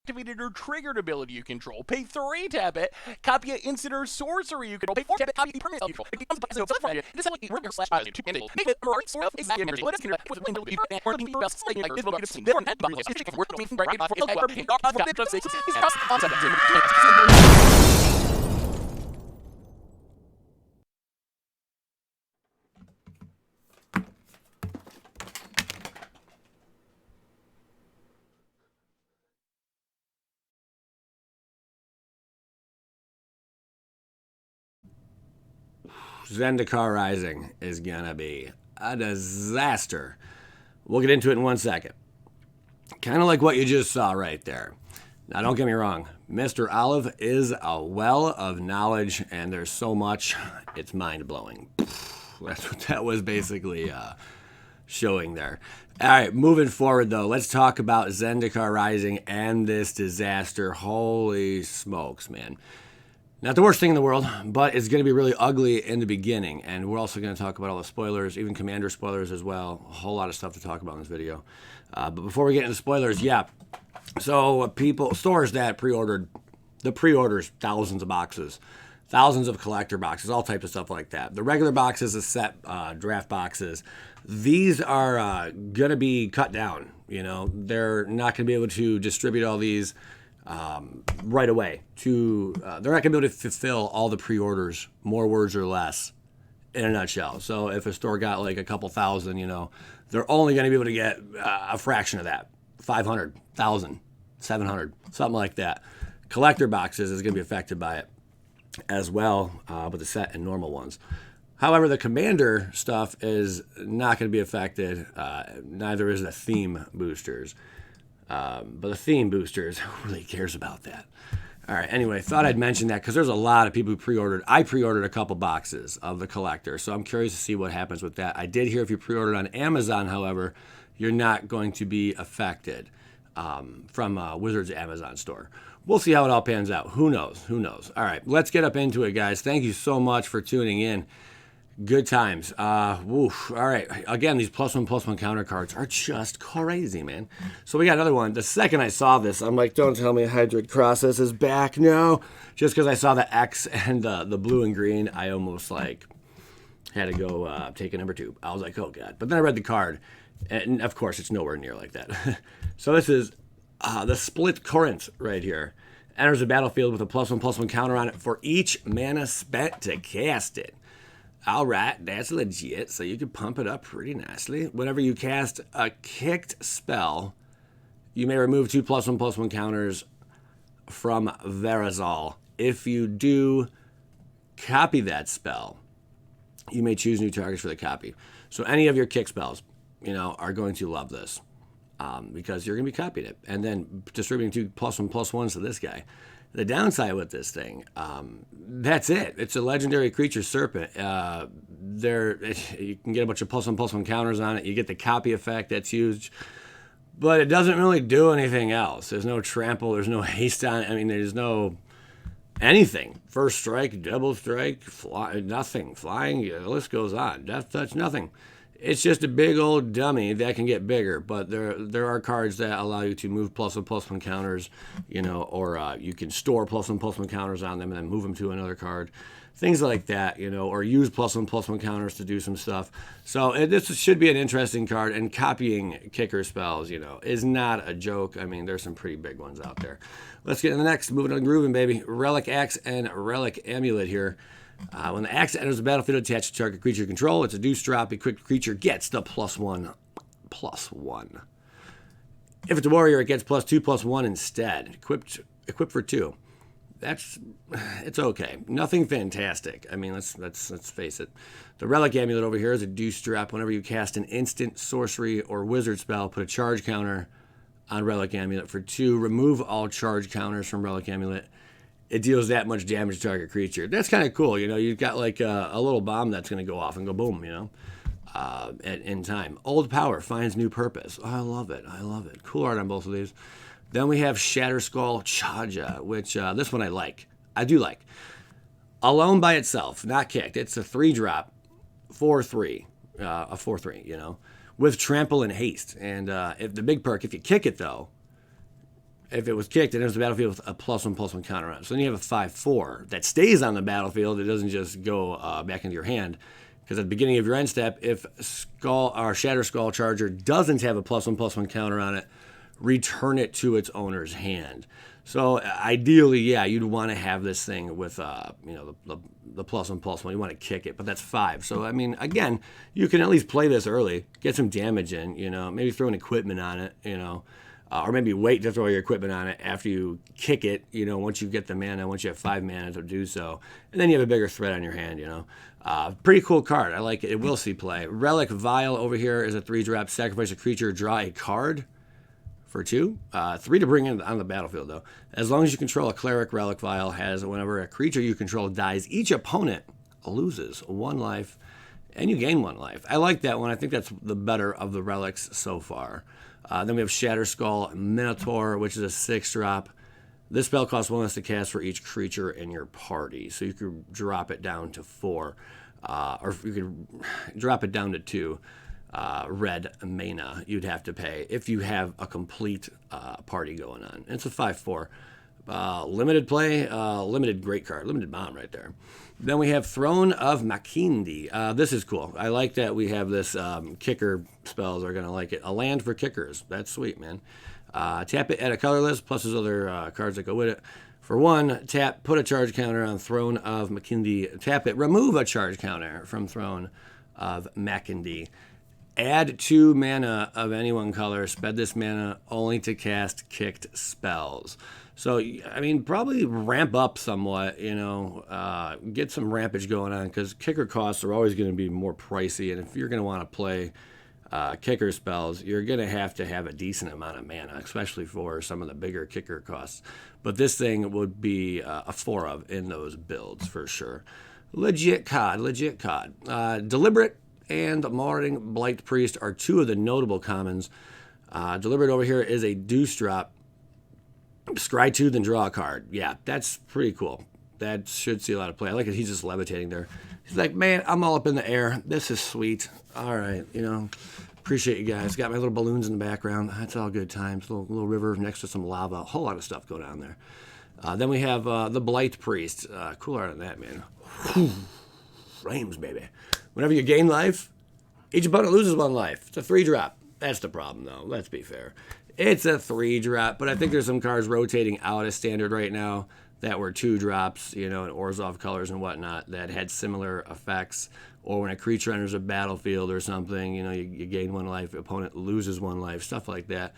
activated or triggered ability you control. Pay 3, tap it. Copy an instant or sorcery you control. Pay 4, tap it. Copy a permanent you control. It becomes a positive self from it. This is like a slash two candles. Make it more sort of exact energy. Let us consider with a window be or looking for us like this will be seen. There are net bubbles. It's worth making right for it. Or pink dark for 56. It's just concept. ZENDIKAR Rising is gonna be a disaster. We'll get into it in 1 second. Kind of like what you just saw right there. Now, don't get me wrong. Mr. Olive is a well of knowledge, and there's so much, it's mind-blowing. That's what that was basically showing there. All right, moving forward, though, let's talk about ZENDIKAR Rising and this disaster. Holy smokes, man. Not the worst thing in the world, but it's going to be really ugly in the beginning. And we're also going to talk about all the spoilers, even Commander spoilers as well. A whole lot of stuff to talk about in this video. But before we get into spoilers, yeah. So stores that pre-ordered, the pre-orders, thousands of boxes, thousands of collector boxes, all types of stuff like that. The regular boxes, the set draft boxes, these are going to be cut down. You know, they're not going to be able to distribute all these right away. They're not going to be able to fulfill all the pre-orders, more words or less, in a nutshell. So if a store got like a couple thousand, you know, they're only going to be able to get a fraction of that. 500, 1,000, 700, something like that. Collector boxes is going to be affected by it as well, with the set and normal ones. However, the Commander stuff is not going to be affected. Neither is the theme boosters. But the theme boosters, who really cares about that? All right, anyway, thought I'd mention that because there's a lot of people who pre-ordered. I pre-ordered a couple boxes of the collector, so I'm curious to see what happens with that. I did hear if you pre-ordered on Amazon, however, you're not going to be affected from Wizards Amazon store. We'll see how it all pans out. Who knows? Who knows? All right, let's get up into it, guys. Thank you so much for tuning in. Good times. Woof. All right. Again, these +1/+1 counter cards are just crazy, man. So we got another one. The second I saw this, I'm like, don't tell me Hydroid Crosses is back. No. Just because I saw the X and the blue and green, I almost like had to go take a number 2. I was like, oh, God. But then I read the card. And, of course, it's nowhere near like that. So this is the Split Current right here. Enters the battlefield with a +1/+1 counter on it for each mana spent to cast it. All right, that's legit, so you can pump it up pretty nicely. Whenever you cast a kicked spell, you may remove 2 +1/+1 counters from Verazal. If you do copy that spell, you may choose new targets for the copy. So any of your kick spells, you know, are going to love this because you're going to be copying it and then distributing 2 +1/+1s to this guy. The downside with this thing, that's it. It's a legendary creature serpent. You can get a bunch of +1/+1 counters on it. You get the copy effect. That's huge. But it doesn't really do anything else. There's no trample. There's no haste on it. I mean, there's no anything. First strike, double strike, nothing. Flying, the list goes on. Death touch, nothing. It's just a big old dummy that can get bigger, but there are cards that allow you to move +1/+1 counters, you know, or you can store +1/+1 counters on them and then move them to another card. Things like that, you know, or use +1/+1 counters to do some stuff. So this should be an interesting card, and copying kicker spells, you know, is not a joke. I mean, there's some pretty big ones out there. Let's get to the next. Moving on, grooving, baby. Relic Axe and Relic Amulet here. When the axe enters the battlefield attached to target creature control, it's a deuce drop. Equipped creature gets the +1/+1. If it's a warrior, it gets +2/+1 instead. Equipped for 2. It's okay. Nothing fantastic. I mean, let's face it. The Relic Amulet over here is a deuce drop. Whenever you cast an instant, sorcery, or wizard spell, put a charge counter on Relic Amulet for 2. Remove all charge counters from Relic Amulet. It deals that much damage to target creature. That's kind of cool. You know, you've got like a little bomb that's going to go off and go boom, you know, in time. Old power finds new purpose. Oh, I love it. I love it. Cool art on both of these. Then we have Shatter Skull Chaja, which this one I like. I do like. Alone by itself, not kicked. It's a 3-drop, 4/3, a 4/3, you know, with trample and haste. And if the big perk, if you kick it though, if it was kicked, it enters the battlefield with a +1/+1 counter on it. So then you have a 5/4 that stays on the battlefield. It doesn't just go back into your hand. Because at the beginning of your end step, if Skull or Shatter Skull Charger doesn't have a +1/+1 counter on it, return it to its owner's hand. So ideally, yeah, you'd want to have this thing with the +1/+1. You want to kick it, but that's 5. So I mean, again, you can at least play this early, get some damage in. Maybe throw an equipment on it. Or maybe wait to throw your equipment on it after you kick it. Once you get the mana, once you have 5 mana to do so, and then you have a bigger threat on your hand. Pretty cool card. I like it. It will see play. Relic Vial over here is a 3-drop. Sacrifice a creature, draw a card for 2. 3 to bring in on the battlefield, though. As long as you control a cleric, Relic Vial has whenever a creature you control dies, each opponent loses 1 life, and you gain 1 life. I like that one. I think that's the better of the relics so far. Then we have Shatter Skull Minotaur, which is a 6-drop. This spell costs 1 less to cast for each creature in your party. So you could drop it down to 4. Or you could drop it down to 2 red mana you'd have to pay if you have a complete party going on. It's a 5/4. Limited play, limited great card, limited bomb right there. Then we have Throne of Mackindy. This is cool. I like that we have this kicker spells are going to like it. A land for kickers. That's sweet, man. Tap it, add a colorless, plus there's other cards that go with it. For 1, tap, put a charge counter on Throne of Mackindy. Tap it, remove a charge counter from Throne of Mackindy. Add 2 mana of any one color. Spend this mana only to cast kicked spells. So, I mean, probably ramp up somewhat, get some rampage going on, because kicker costs are always going to be more pricey. And if you're going to want to play kicker spells, you're going to have a decent amount of mana, especially for some of the bigger kicker costs. But this thing would be a 4 of in those builds for sure. Legit COD. Deliberate and Marauding Blight Priest are 2 of the notable commons. Deliberate over here is a deuce drop. Scry 2, then draw a card. Yeah, that's pretty cool. That should see a lot of play. I like it. He's just levitating there. He's like, man, I'm all up in the air. This is sweet. All right, appreciate you guys. Got my little balloons in the background. That's all good times. Little river next to some lava. A whole lot of stuff going on there. Then we have the Blight Priest. Cool art on that, man. Flames, baby. Whenever you gain life, each opponent loses 1 life. It's a 3-drop. That's the problem, though. Let's be fair. It's a 3-drop, but I think there's some cards rotating out of standard right now that were 2-drops, and Orzhov colors and whatnot that had similar effects. Or when a creature enters a battlefield or something, you gain 1 life, the opponent loses 1 life, stuff like that.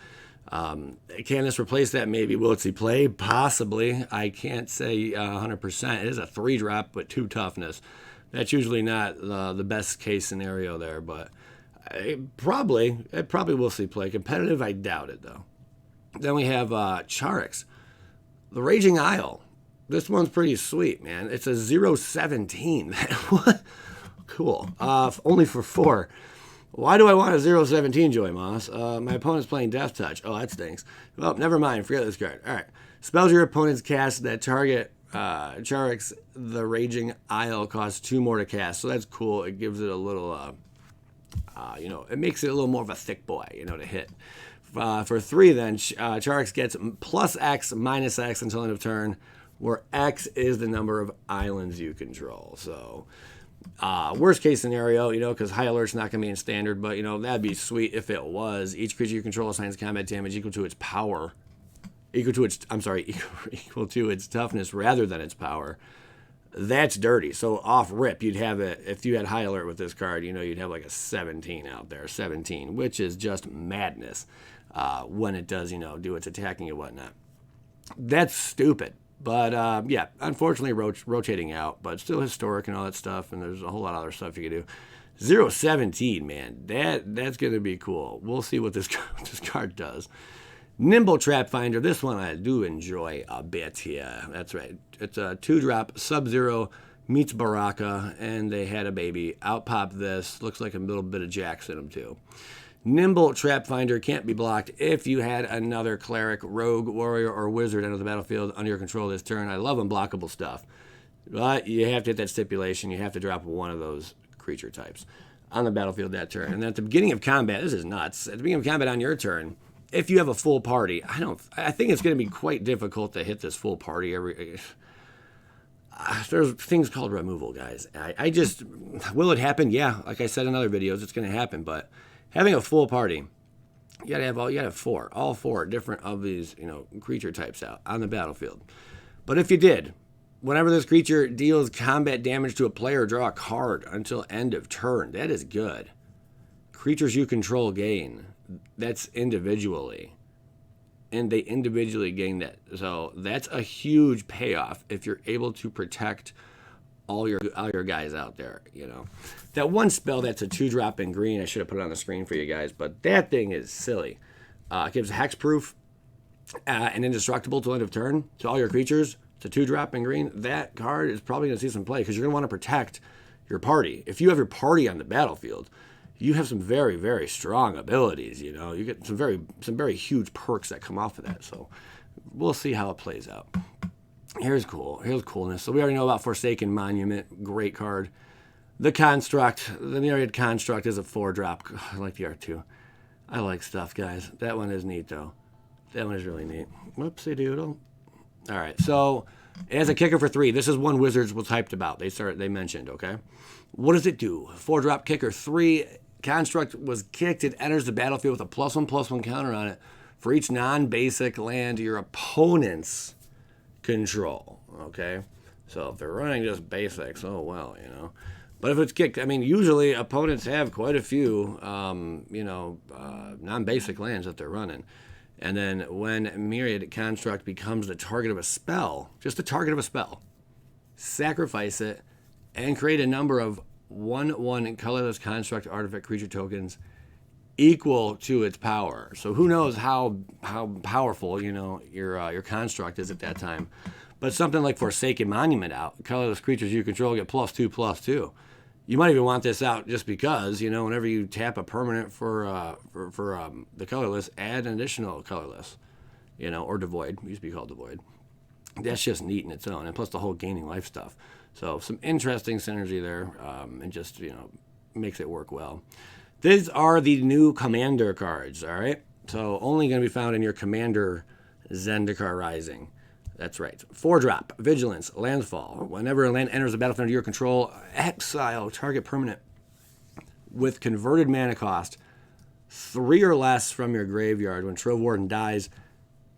Can this replace that? Maybe. Will it see play? Possibly. I can't say 100%. It is a 3-drop with 2 toughness. That's usually not the best case scenario there, but it probably will see play. Competitive, I doubt it, though. Then we have Charax, the Raging Isle. This one's pretty sweet, man. It's a 0/17. What? Cool. Only for 4. Why do I want a 0/17, Joey Moss? My opponent's playing Death Touch. Oh, that stinks. Well, never mind. Forget this card. All right. Spells your opponent's cast that target Charax, the Raging Isle, costs 2 more to cast. So that's cool. It gives it a little, it makes it a little more of a thick boy, to hit. For 3, then, Charax gets +X, -X until end of turn, where X is the number of islands you control. So, worst case scenario, because High Alert's not going to be in standard, but, that'd be sweet if it was. Each creature you control assigns combat damage equal to its power. Equal to its toughness rather than its power. That's dirty. So off rip, you'd have it, if you had High Alert with this card, you'd have like a 17 out there, 17, which is just madness when it does, do its attacking and whatnot. That's stupid. But, yeah, unfortunately rotating out, but still historic and all that stuff, and there's a whole lot of other stuff you can do. 0/17, man, that's going to be cool. We'll see what this card does. Nimble Trap Finder. This one I do enjoy a bit here. That's right. It's a 2-drop. Sub-Zero meets Baraka, and they had a baby. Out pop this. Looks like a little bit of Jax in them, too. Nimble Trap Finder can't be blocked if you had another Cleric, Rogue, Warrior, or Wizard enter the battlefield under your control this turn. I love unblockable stuff. But you have to hit that stipulation. You have to drop one of those creature types on the battlefield that turn. And then at the beginning of combat, this is nuts. At the beginning of combat on your turn, if you have a full party, I think it's going to be quite difficult to hit this full party there's things called removal, guys. I just, will it happen? Yeah, like I said in other videos, it's going to happen. But having a full party, you gotta have all four different of these, creature types out on the battlefield. But if you did, whenever this creature deals combat damage to a player, draw a card until end of turn. That is good. Creatures you control gain. That's individually. And they individually gain that. So that's a huge payoff if you're able to protect all your guys out there, That one spell that's a 2-drop in green, I should have put it on the screen for you guys, but that thing is silly. It gives hexproof and indestructible till end of turn to all your creatures. It's a 2-drop in green. That card is probably going to see some play because you're going to want to protect your party. If you have your party on the battlefield, you have some very, very strong abilities, You get some very huge perks that come off of that. So we'll see how it plays out. Here's coolness. So we already know about Forsaken Monument. Great card. The Construct. The Myriad Construct is a 4-drop. I like the art too. I like stuff, guys. That one is neat, though. That one is really neat. Whoopsie doodle. All right. So it has a kicker for 3. This is one Wizards was hyped about. They mentioned, okay? What does it do? 4-drop kicker 3. Construct was kicked. It enters the battlefield with a +1/+1 counter on it for each non-basic land your opponents control, okay? So if they're running just basics, oh well, But if it's kicked, usually opponents have quite a few, non-basic lands that they're running. And then when Myriad Construct becomes the target of a spell, just the target of a spell, sacrifice it and create a number of 1/1 colorless construct artifact creature tokens equal to its power. So who knows how powerful your construct is at that time. But something like Forsaken Monument out, colorless creatures you control get +2/+2. You might even want this out just because whenever you tap a permanent for the colorless, add an additional colorless, or devoid. It used to be called devoid. That's just neat in its own, and plus the whole gaining life stuff. So some interesting synergy there, and just makes it work well. These are the new Commander cards, all right? So only going to be found in your Commander Zendikar Rising. That's right. 4-drop, Vigilance, Landfall. Whenever a land enters the battlefield under your control, exile target permanent with converted mana cost 3 or less from your graveyard. When Trove Warden dies,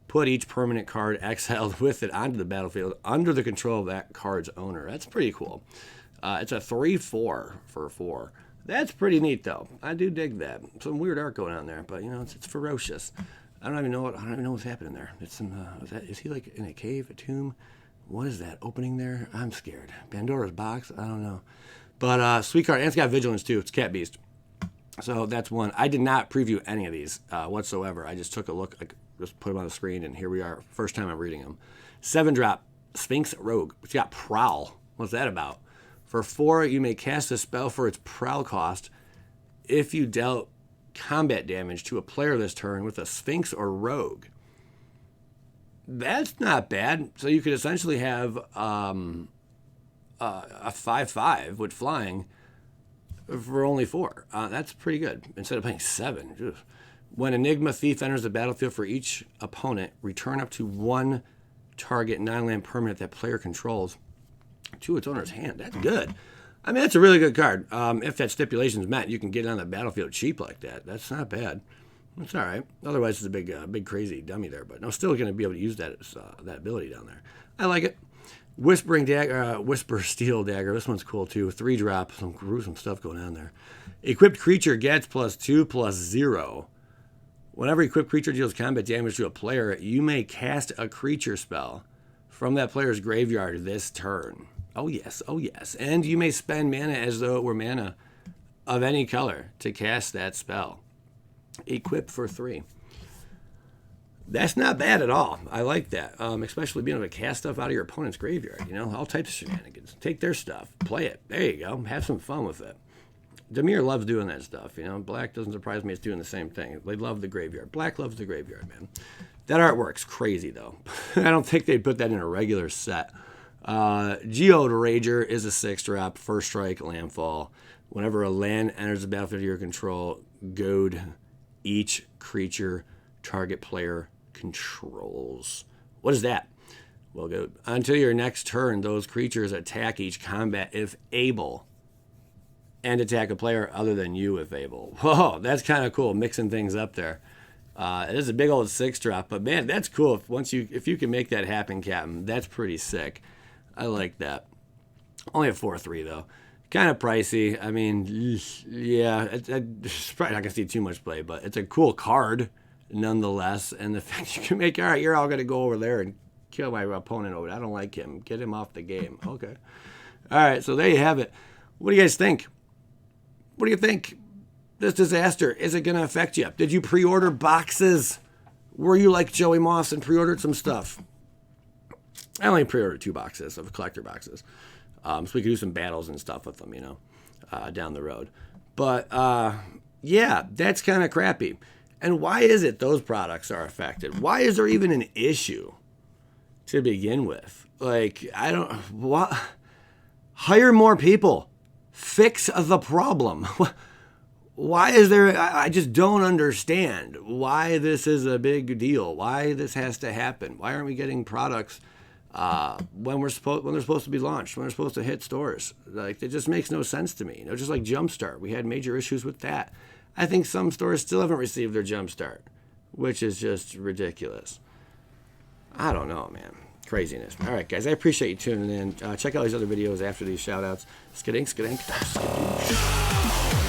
put each permanent card exiled with it onto the battlefield under the control of that card's owner. That's pretty cool. It's a 3/4 for 4. That's pretty neat, though. I do dig that. Some weird art going on there, but it's ferocious. I don't even know what's happening there. It's some. Is he like in a cave, a tomb? What is that opening there? I'm scared. Pandora's box? I don't know. But sweet card, and it's got Vigilance too. It's Cat Beast. So that's one. I did not preview any of these whatsoever. I just took a look, just put them on the screen, and here we are. First time I'm reading them. 7-drop, Sphinx Rogue. It's got Prowl. What's that about? For 4, you may cast a spell for its Prowl cost if you dealt combat damage to a player this turn with a Sphinx or Rogue. That's not bad. So you could essentially have a 5/5 with flying for only 4. That's pretty good. Instead of paying 7. Ugh. When Enigma Thief enters the battlefield for each opponent, return up to 1 target 9-land permanent that player controls to its owner's hand. That's good. That's a really good card. If that stipulation's met, you can get it on the battlefield cheap like that. That's not bad. It's all right. Otherwise, it's a big crazy dummy there. But no, still going to be able to use that ability down there. I like it. Whispering Dagger, Whisper Steel Dagger. This one's cool too. 3-drop. Some gruesome stuff going on there. Equipped creature gets +2/+0. Whenever equipped creature deals combat damage to a player, you may cast a creature spell from that player's graveyard this turn. Oh yes, oh yes. And you may spend mana as though it were mana of any color to cast that spell. Equip for 3. That's not bad at all. I like that. Especially being able to cast stuff out of your opponent's graveyard. All types of shenanigans. Take their stuff. Play it. There you go. Have some fun with it. Demir loves doing that stuff. Black doesn't surprise me. It's doing the same thing. They love the graveyard. Black loves the graveyard, man. That artwork's crazy, though. I don't think they'd put that in a regular set. Geode Rager is a 6-drop, first strike, landfall. Whenever a land enters the battlefield of your control, goad each creature target player controls. What is that? Well, good. Until your next turn, those creatures attack each combat if able, and attack a player other than you if able. Whoa, that's kind of cool, mixing things up there. It is a big old 6-drop, but man, that's cool. If you can make that happen, Captain, that's pretty sick. I like that. Only a 4/3 though. Kind of pricey. I mean, yeah, it's probably not gonna see too much play, but it's a cool card nonetheless. And the fact you can make, all right, you're all gonna go over there and kill my opponent over it. I don't like him. Get him off the game. Okay. All right, so there you have it. What do you guys think? What do you think? This disaster, is it going to affect you? Did you pre-order boxes? Were you like Joey Moss and pre-ordered some stuff? I only pre-ordered 2 boxes of collector boxes. So we could do some battles and stuff with them, you know, down the road. But, yeah, that's kind of crappy. And why is it those products are affected? Why is there even an issue to begin with? Like, I don't... What? Hire more people. Fix the problem. Why is there... I just don't understand why this is a big deal. Why this has to happen. Why aren't we getting products when they're supposed to be launched, when they're supposed to hit stores? Like, it just makes no sense to me. You know, just like Jumpstart. We had major issues with that. I think some stores still haven't received their Jumpstart, which is just ridiculous. I don't know, man. Craziness. All right, guys, I appreciate you tuning in. Check out these other videos after these shout-outs. Skadink, skadink, skadoosh.